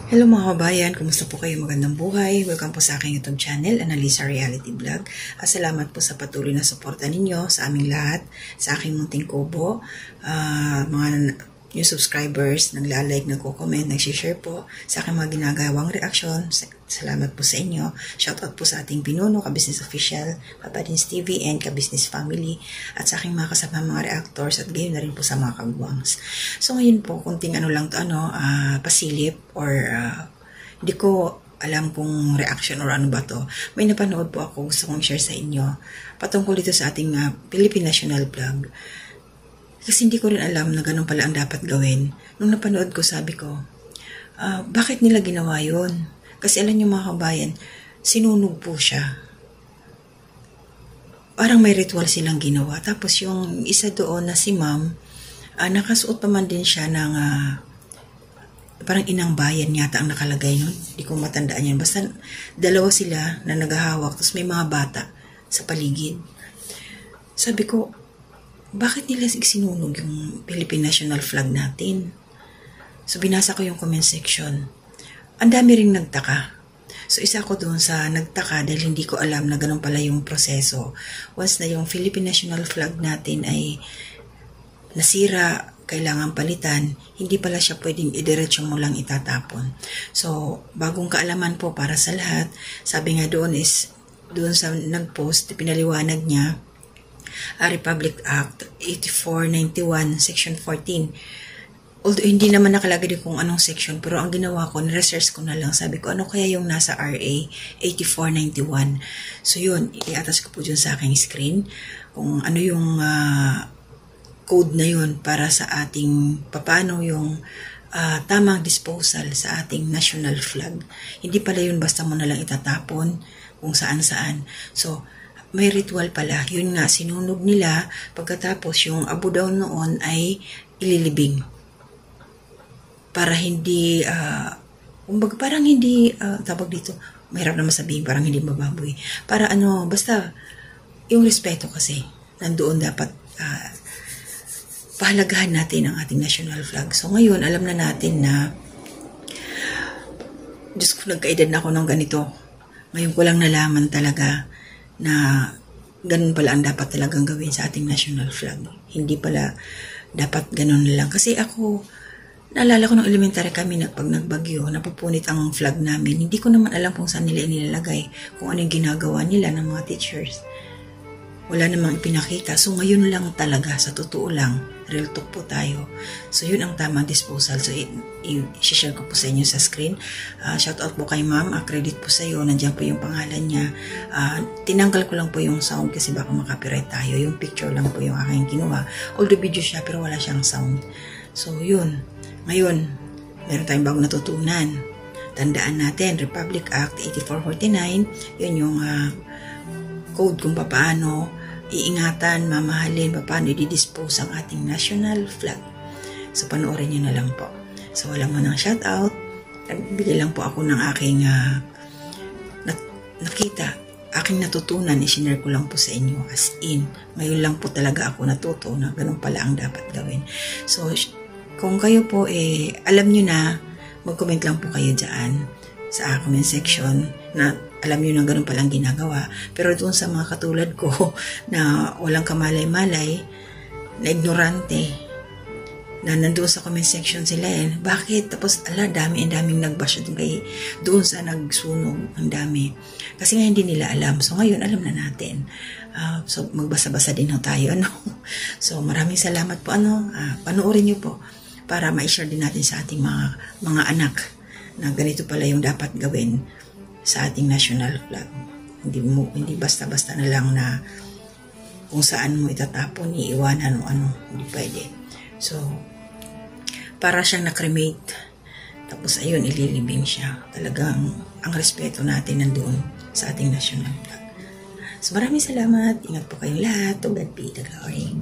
Hello mga kabayan, kumusta po kayo? Magandang buhay. Welcome po sa aking YouTube channel, Analisa Reality Vlog. Salamat po sa patuloy na suporta ninyo sa aming lahat, sa aking munting kubo. Mga new subscribers, nagla-like, nagko-comment, nag-share po sa aking mga ginagawang reaksyon. Salamat po sa inyo. Shoutout po sa ating pinuno, Ka-Business Official, Papadins TV, and Ka-Business Family, at sa aking mga kasama mga reactors, at gayon na rin po sa mga kagwangs. So ngayon po, kunting ano lang to, pasilip, or hindi ko alam kung reaction or ano ba to. May napanood po ako, gusto kong share sa inyo, patungkol dito sa ating Philippine National Flag. Kasi hindi ko rin alam na ganun pala ang dapat gawin. Nung napanood ko, sabi ko, bakit nila ginawa yun? Kasi alam niyo mga kabayan, sinunog po siya. Parang may ritual silang ginawa. Tapos yung isa doon na si ma'am, nakasuot pa man din siya ng parang inang bayan yata ang nakalagay nun. Hindi ko matandaan yan. Basta dalawa sila na naghahawak. Tapos may mga bata sa paligid. Sabi ko, bakit nila sinunog yung Philippine National Flag natin? So binasa ko yung comment section. Ang dami ring nagtaka. So isa ko doon sa nagtaka dahil hindi ko alam na ganun pala yung proseso. Once na yung Philippine National Flag natin ay nasira, kailangan palitan, hindi pala siya pwedeng idiretso mo lang itatapon. So bagong kaalaman po para sa lahat, sabi nga doon is, doon sa nag-post, pinaliwanag niya, Republic Act 8491 Section 14. Although hindi naman nakalagay din kung anong section, pero ang ginawa ko, ni-research ko na lang. Sabi ko, ano kaya yung nasa RA 8491? So yun, i-attach ko po dyan sa aking screen kung ano yung code na yun para sa ating, paano yung tamang disposal sa ating national flag. Hindi pala yun basta mo na lang itatapon kung saan-saan. So, may ritual pala. Yun nga, sinunog nila. Pagkatapos, yung abo daw noon ay ililibing. Para hindi, parang hindi, tawag dito, mahirap naman sabihin, parang hindi mababoy. Para basta, yung respeto kasi, nandoon dapat, pahalagahan natin ang ating national flag. So ngayon, alam na natin na, Diyos ko, nagkaedad na ako ng ganito. Ngayon ko lang nalaman talaga, na ganun pala ang dapat talagang gawin sa ating national flag. Hindi pala dapat ganun lang. Kasi ako, naalala ko ng elementary kami pag nagbagyo, napupunit ang flag namin. Hindi ko naman alam kung saan nila inilalagay, kung ano yung ginagawa nila ng mga teachers. Wala namang ipinakita. So ngayon lang talaga, sa totoo lang, real talk po tayo. So yun ang tamang disposal. So i-share ko po sa inyo sa screen. Shout out po kay ma'am. Credit po sa iyo. Nandiyan po yung pangalan niya. Tinanggal ko lang po yung sound kasi baka makapiright tayo. Yung picture lang po yung aking kinuha. Although video siya pero wala siyang sound. So yun. Ngayon, meron tayong bagong natutunan. Tandaan natin, Republic Act 8449. Yun yung code kung paano iingatan, mamahalin, paano i-dispose ang ating national flag. So, panoorin nyo na lang po. So, wala mo ng shoutout. Nagbili lang po ako ng aking nakita, aking natutunan, i-share ko lang po sa inyo as in. Ngayon lang po talaga ako natuto na ganun pala ang dapat gawin. So, kung kayo po, alam nyo na, mag-comment lang po kayo dyan sa comment section na alam nyo na ganun palang ginagawa. Pero doon sa mga katulad ko na walang kamalay-malay, na ignorante, na nandoon sa comment section sila bakit? Tapos, daming nagbash doon sa nagsunog, ang dami. Kasi nga hindi nila alam. So, ngayon, alam na natin. So, magbasa-basa din tayo, So, maraming salamat po, panoorin nyo po para ma-share din natin sa ating mga anak na ganito pala yung dapat gawin sa ating national flag. Hindi basta-basta na lang na kung saan mo itatapon, iiwanan o ano, hindi pwede. So, para siyang na-cremate. Tapos ayun, ililibing siya. Talagang ang respeto natin nandoon sa ating national flag. So, maraming salamat. Ingat po kayong lahat. To God be the glory.